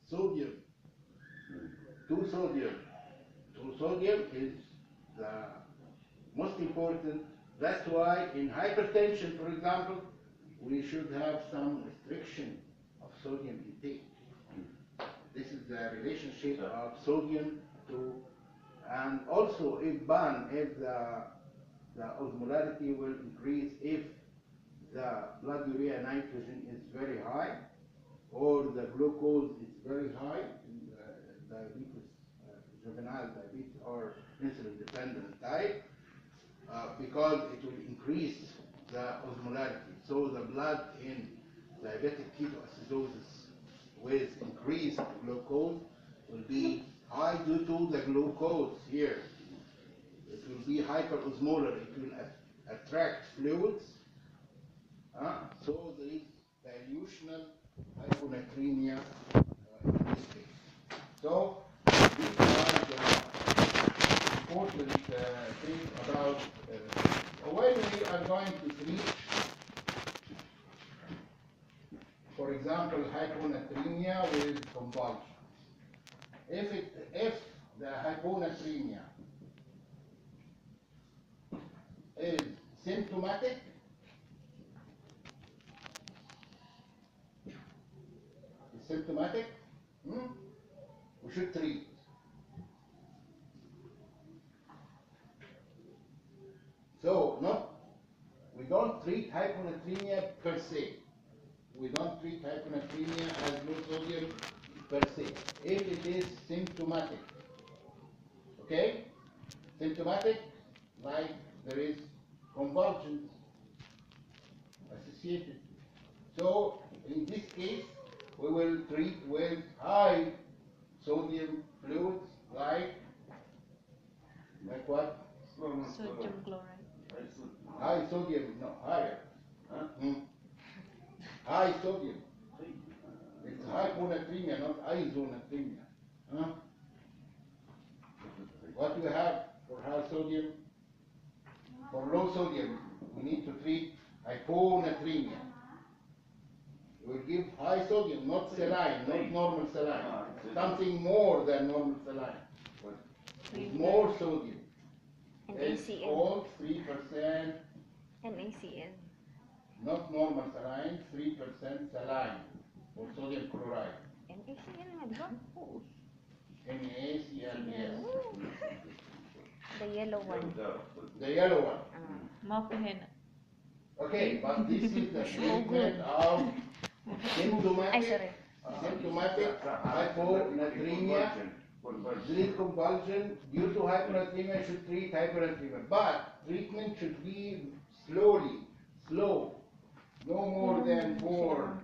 sodium. Two sodium. Two sodium is the most important. That's why in hypertension, for example, we should have some restriction of sodium intake. This is the relationship of sodium to, and also if the osmolarity will increase if the blood urea nitrogen is very high or the glucose is very high in diabetes, juvenile diabetes or insulin dependent type, because it will increase the osmolarity. So the blood in diabetic ketoacidosis with increased glucose will be high due to the glucose here. It will be hyperosmolar. It will attract fluids. So there is dilutional hyponatremia in this case. So these are the important things about when we are going to treat, for example, hyponatremia with convulsions. If the hyponatremia is symptomatic, we should treat. So we don't treat hyponatremia per se. We don't treat hyponatremia as low sodium per se. If it is symptomatic, okay? Symptomatic, like there is convulsions associated. So in this case, we will treat with high sodium fluids like what? Sodium chloride. High sodium, no, higher. High sodium. It's hyponatremia, not isonatremia. What do you have for high sodium? For low sodium, we need to treat hyponatremia. We'll give high sodium, not saline, not normal saline. Something more than normal saline. With more sodium. It's called 3%. NaCl. Not normal saline, 3% saline or sodium chloride. NaCl nga, di ba? Oo. NaCl, yes. The yellow one. The yellow one. Mapuhen. Okay, but this is the treatment of symptomatic hyponatremia. There is convulsion due to hyponatremia, should treat hyponatremia. But treatment should be slow. No more than 4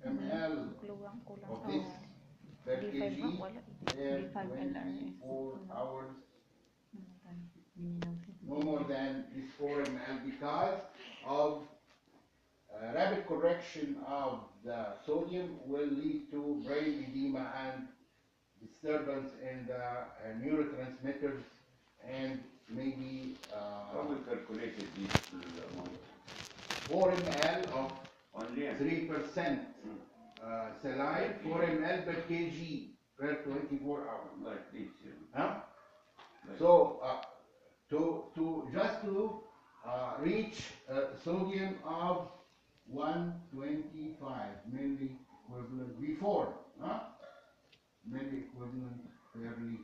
ml of this per kg per 24 hours. No more than this 4 ml because of rapid correction of the sodium will lead to brain edema and disturbance in the neurotransmitters and maybe How we calculated this amount? 4 ml of Only 3% saline, 4 ml per kg per 24 hours. like this. Huh? Like So to reach sodium of 125 milliequivalent before, milliequivalent per liter.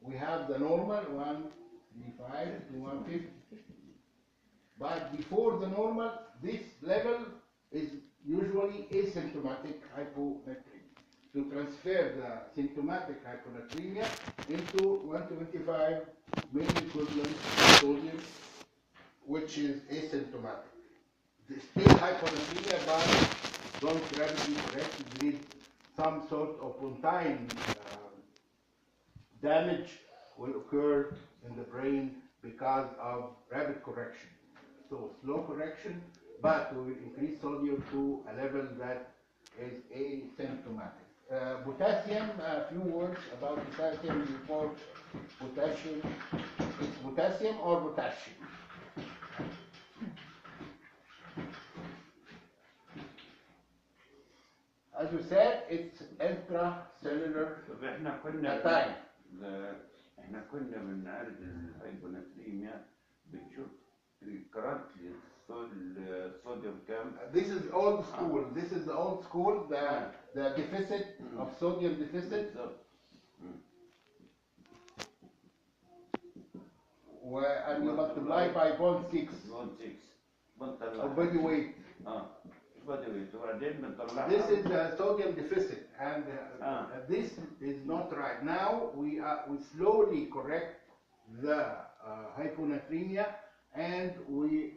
We have the normal 135 to 150. But before the normal, this level is usually asymptomatic hyponatremia. To transfer the symptomatic hyponatremia into 125 milliequivalent sodium, which is asymptomatic. It's still hyponatremia, but don't rapidly correct. There is some sort of on-time damage will occur in the brain because of rapid correction. So slow correction, but we will increase sodium to a level that is asymptomatic. Potassium, a few words about potassium before potassium. It's potassium or potassium? As you said, it's intracellular طب احنا كنا time. احنا كنا بنعالج الهايبوناتريميا بنشوف الكرات الصوديوم كام. This is old school. This is the old school, the deficit of sodium deficit. And you multiply by 0.6 of body weight. This is the sodium deficit, and this is not right. Now we slowly correct the hyponatremia, and we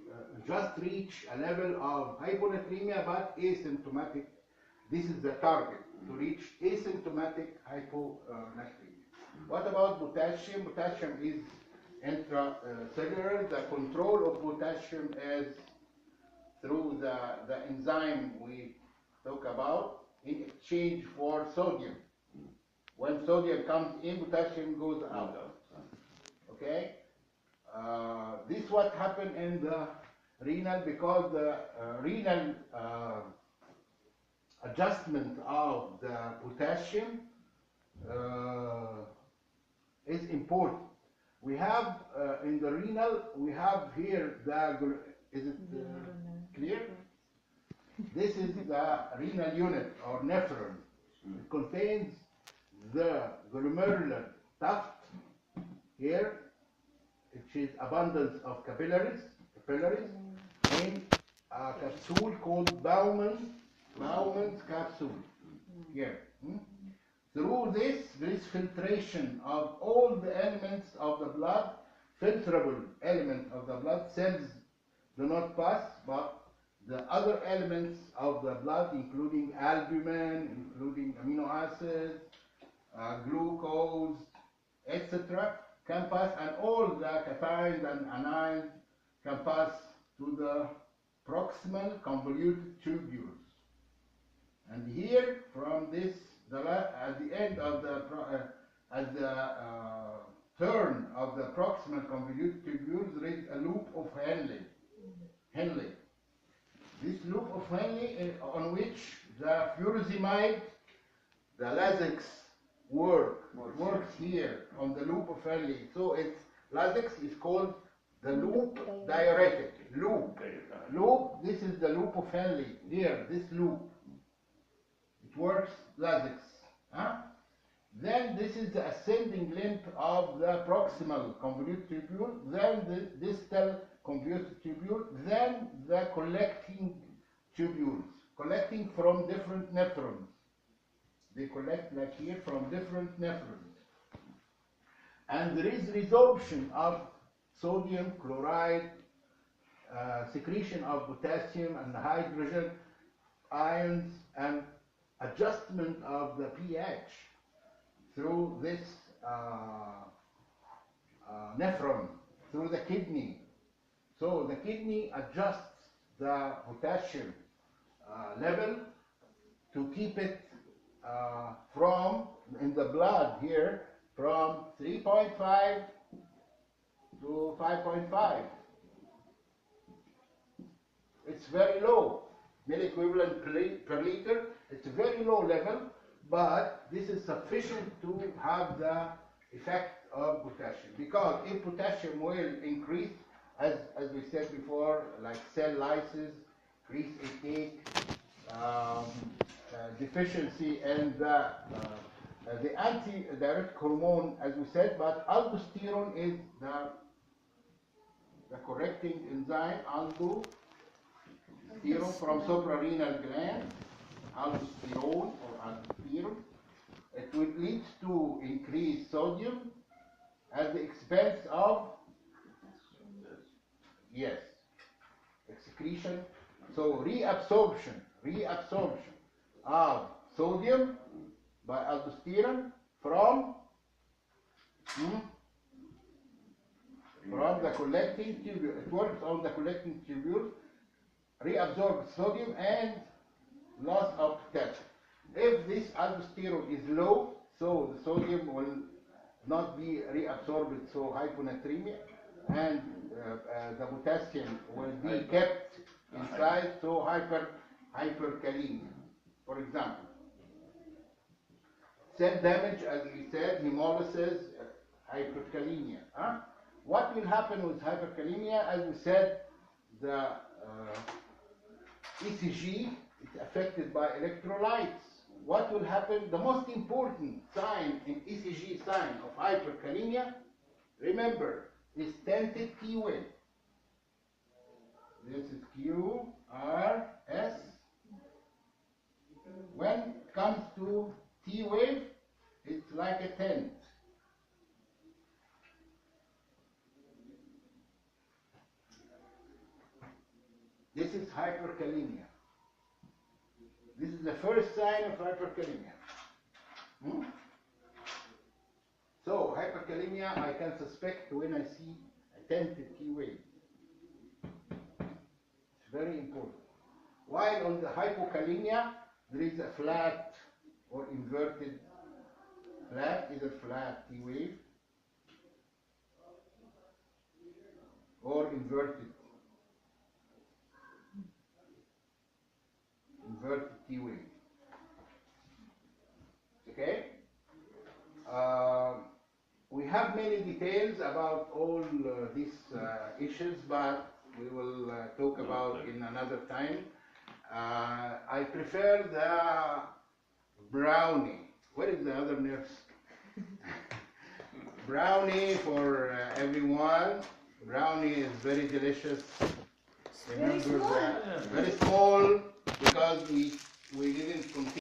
just reach a level of hyponatremia but asymptomatic. This is the target, to reach asymptomatic hyponatremia. What about potassium? Potassium is intracellular. The control of potassium is through the enzyme we talk about in exchange for sodium. When sodium comes in, potassium goes out. Okay? This is what happened in the renal, because the renal adjustment of the potassium is important. We have in the renal, we have here is it clear? This is the renal unit or nephron. It contains the glomerular tuft here, which is abundance of capillaries in a capsule called Bowman's capsule here. Through this filtration of all the elements of the blood, filterable elements of the blood, cells do not pass, but the other elements of the blood, including albumin, including amino acids, glucose, etc., can pass, and all the cations and anions can pass to the proximal convoluted tubules. And here, from this, at the end of the at the turn of the proximal convoluted tubules, there is a loop of Henle. This loop of Henle on which the furosemide, the Lasix works here on the loop of Henle. So Lasix is called the loop diuretic. Loop. This is the loop of Henle. Here, this loop. It works Lasix. Then this is the ascending limb of the proximal convoluted tubule, then the distal convoluted tubule, then the collecting tubules, collecting from different nephrons. They collect like here from different nephrons. And there is resorption of sodium chloride, secretion of potassium and hydrogen ions, and adjustment of the pH through this nephron, through the kidney. So the kidney adjusts the potassium level to keep it from, in the blood here, from 3.5 to 5.5. It's very low, milliequivalent per liter. It's a very low level, but this is sufficient to have the effect of potassium. Because if potassium will increase, as we said before, like cell lysis, increase intake, deficiency in the antidiuretic hormone, as we said, but aldosterone is the correcting enzyme, aldosterone from suprarenal gland, aldosterone or aldosterone. It will lead to increased sodium at the expense of, yes, excretion. So reabsorption of sodium by aldosterone from the collecting tubule. It works on the collecting tubule, reabsorbs sodium and loss of potassium. If this aldosterone is low, so the sodium will not be reabsorbed, so hyponatremia, and the potassium will be kept inside, so hyperkalemia, for example. cell damage, as we said, hemolysis, hyperkalemia. What will happen with hyperkalemia? As we said, the ECG is affected by electrolytes. What will happen? The most important sign in ECG sign of hyperkalemia, remember, is tented T wave. This is Q, R, S. When it comes to T wave, it's like a tent. This is hyperkalemia. This is the first sign of hyperkalemia. So, hyperkalemia I can suspect when I see a tented T wave. It's very important. While on the hypokalemia, there is a flat or inverted flat, either flat T wave or inverted T wave. Okay? We have many details about all these issues, but we will talk about in another time. I prefer the brownie. What is the other nurse? Brownie for everyone. Brownie is very delicious. Remember that. Very small because we didn't continue.